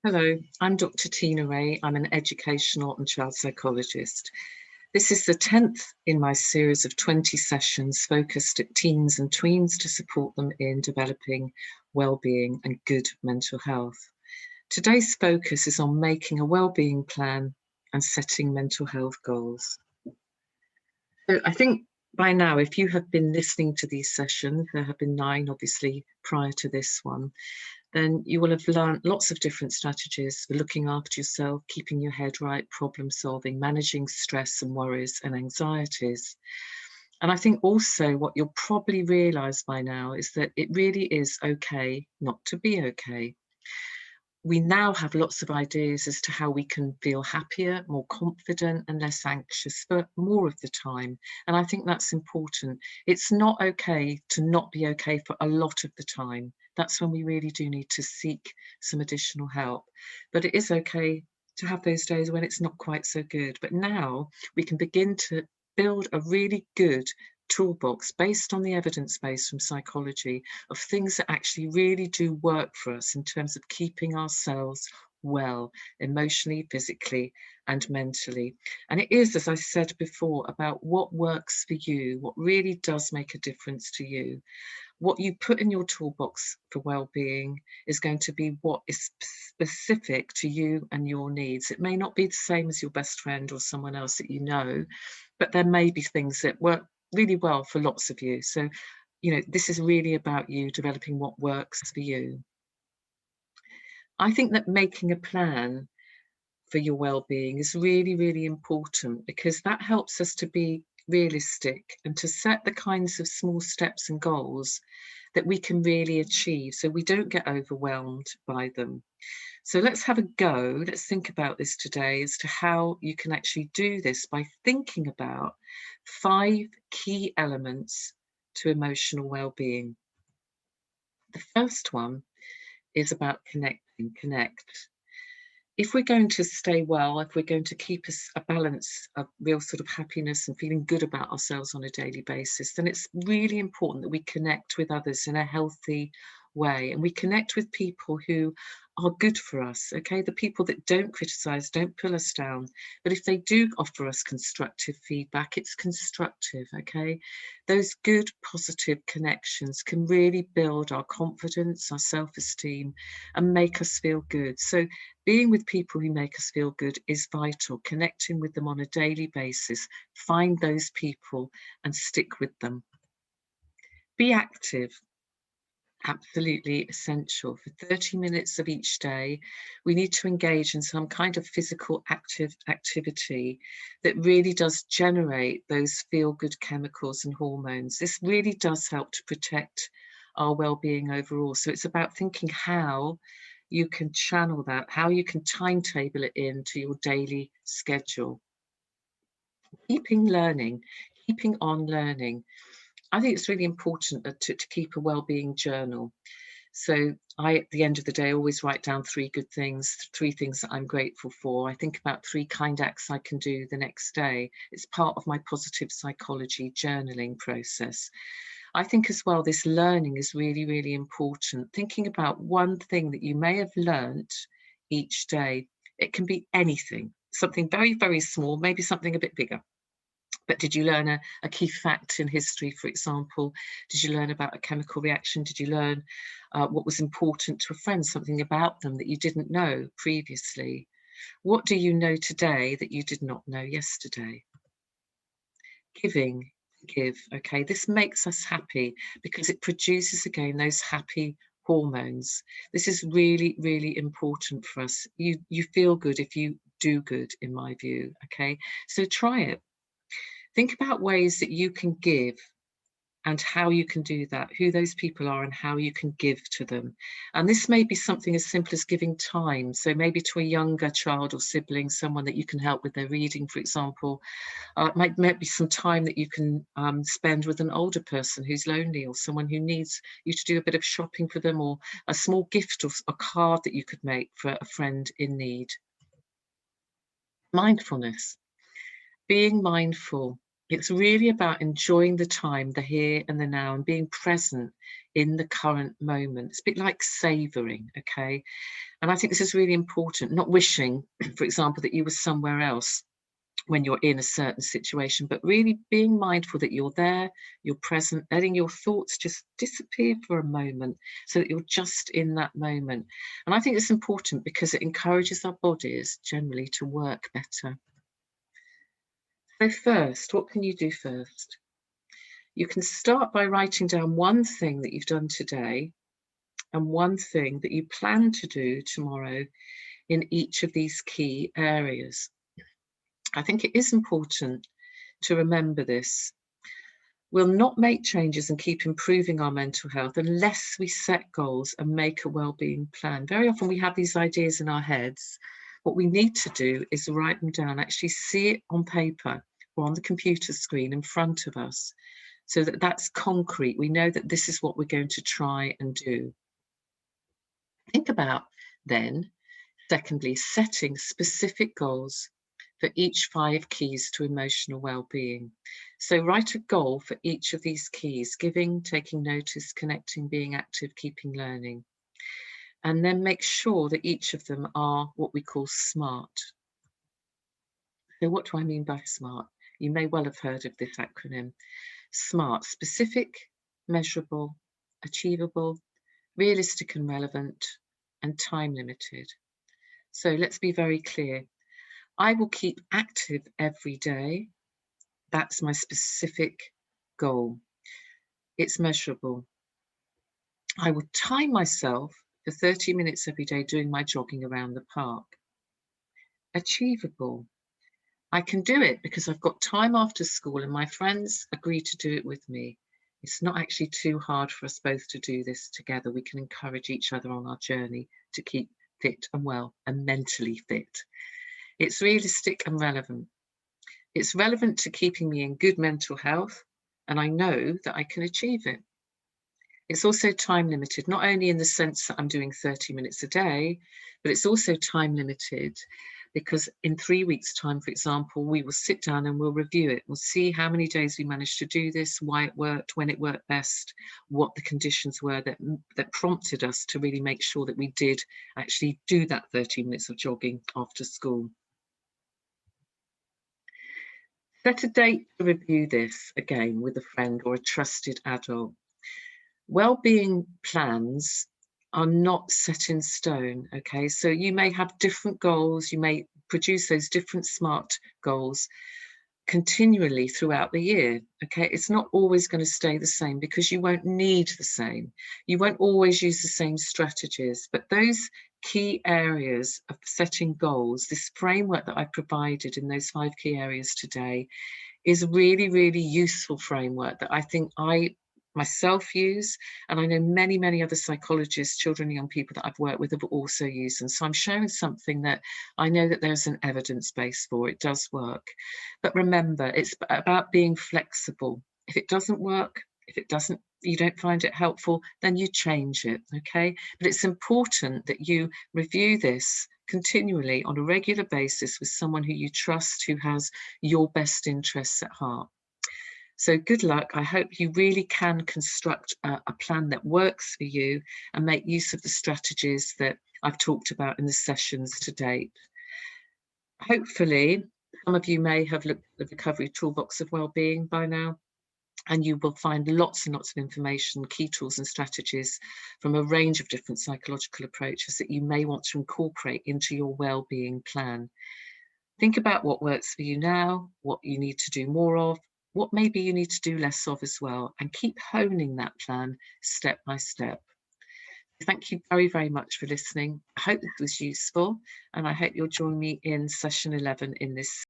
Hello, I'm Dr. Tina Ray. I'm an educational and child psychologist. This is the 10th in my series of 20 sessions focused at teens and tweens to support them in developing well-being and good mental health. Today's focus is on making a well-being plan and setting mental health goals. So I think by now, if you have been listening to these sessions, there have been 9 obviously prior to this one, then you will have learned lots of different strategies for looking after yourself, keeping your head right, problem solving, managing stress and worries and anxieties. And I think also what you'll probably realise by now is that it really is okay not to be okay. We now have lots of ideas as to how we can feel happier, more confident and less anxious for more of the time. And I think that's important. It's not okay to not be okay for a lot of the time. That's when we really do need to seek some additional help. But it is okay to have those days when it's not quite so good. But now we can begin to build a really good toolbox based on the evidence base from psychology of things that actually really do work for us in terms of keeping ourselves well, emotionally, physically, and mentally. And it is, as I said before, about what works for you, what really does make a difference to you. What you put in your toolbox for well-being is going to be what is specific to you and your needs. It may not be the same as your best friend or someone else that you know, but there may be things that work really well for lots of you. So, this is really about you developing what works for you. I think that making a plan for your well-being is really, really important because that helps us to be realistic and to set the kinds of small steps and goals that we can really achieve so we don't get overwhelmed by them. So let's have a go. Let's think about this today as to how you can actually do this by thinking about 5 key elements to emotional well-being. The first one is about connect. If we're going to stay well, if we're going to keep a balance of real sort of happiness and feeling good about ourselves on a daily basis, then it's really important that we connect with others in a healthy way and we connect with people who are good for us, okay? The people that don't criticize, don't pull us down, but if they do offer us constructive feedback, it's constructive, okay? Those good, positive connections can really build our confidence, our self-esteem, and make us feel good. So being with people who make us feel good is vital. Connecting with them on a daily basis, find those people and stick with them. Be active. Absolutely essential. For 30 minutes of each day, we need to engage in some kind of physical activity that really does generate those feel-good chemicals and hormones. This really does help to protect our well-being overall. So it's about thinking how you can channel that, how you can timetable it into your daily schedule. Keeping on learning. I think it's really important to keep a well-being journal. So at the end of the day, always write down 3 good things, 3 things that I'm grateful for. I think about 3 kind acts I can do the next day. It's part of my positive psychology journaling process. I think as well, this learning is really, really important. Thinking about one thing that you may have learnt each day. It can be anything, something very, very small, maybe something a bit bigger. But did you learn a key fact in history, for example? Did you learn about a chemical reaction? Did you learn what was important to a friend, something about them that you didn't know previously? What do you know today that you did not know yesterday? Give, okay? This makes us happy because it produces, again, those happy hormones. This is really, really important for us. You feel good if you do good, in my view, okay? So try it. Think about ways that you can give and how you can do that, who those people are and how you can give to them. And this may be something as simple as giving time. So maybe to a younger child or sibling, someone that you can help with their reading, for example. It might be some time that you can spend with an older person who's lonely or someone who needs you to do a bit of shopping for them, or a small gift or a card that you could make for a friend in need. Mindfulness. Being mindful. It's really about enjoying the time, the here and the now, and being present in the current moment. It's a bit like savouring, okay? And I think this is really important, not wishing, for example, that you were somewhere else when you're in a certain situation, but really being mindful that you're there, you're present, letting your thoughts just disappear for a moment so that you're just in that moment. And I think it's important because it encourages our bodies generally to work better. So first, what can you do first? You can start by writing down one thing that you've done today and one thing that you plan to do tomorrow in each of these key areas. I think it is important to remember this. We'll not make changes and keep improving our mental health unless we set goals and make a wellbeing plan. Very often we have these ideas in our heads. What we need to do is write them down, actually see it on paper or on the computer screen in front of us, so that that's concrete. We know that this is what we're going to try and do. Think about then, secondly, setting specific goals for each 5 keys to emotional well-being. So write a goal for each of these keys: giving, taking notice, connecting, being active, keeping learning. And then make sure that each of them are what we call SMART. So what do I mean by SMART? You may well have heard of this acronym. SMART: specific, measurable, achievable, realistic and relevant, and time limited. So let's be very clear. I will keep active every day. That's my specific goal. It's measurable. I will time myself for 30 minutes every day doing my jogging around the park. Achievable. I can do it because I've got time after school and my friends agree to do it with me. It's not actually too hard for us both to do this together. We can encourage each other on our journey to keep fit and well and mentally fit. It's realistic and relevant. It's relevant to keeping me in good mental health, and I know that I can achieve it. It's also time limited, not only in the sense that I'm doing 30 minutes a day, but it's also time limited because in 3 weeks' time, for example, we will sit down and we'll review it. We'll see how many days we managed to do this, why it worked, when it worked best, what the conditions were that prompted us to really make sure that we did actually do that 30 minutes of jogging after school. Set a date to review this again with a friend or a trusted adult. Wellbeing plans are not set in stone, okay? So you may have different goals, you may produce those different SMART goals continually throughout the year, okay? It's not always going to stay the same because you won't need the same. You won't always use the same strategies, but those key areas of setting goals, this framework that I provided in those 5 key areas today, is a really, really useful framework that I think I myself use, and I know many, many other psychologists, children and young people that I've worked with have also used them. So I'm sharing something that I know that there's an evidence base for. It does work. But remember, it's about being flexible. If it doesn't work, if it doesn't, you don't find it helpful, then you change it, okay? But it's important that you review this continually on a regular basis with someone who you trust, who has your best interests at heart. So good luck. I hope you really can construct a plan that works for you and make use of the strategies that I've talked about in the sessions to date. Hopefully, some of you may have looked at the Recovery Toolbox of Wellbeing by now, and you will find lots and lots of information, key tools and strategies from a range of different psychological approaches that you may want to incorporate into your wellbeing plan. Think about what works for you now, what you need to do more of, what maybe you need to do less of as well, and keep honing that plan step by step. Thank you very, very much for listening. I hope this was useful, and I hope you'll join me in session 11 in this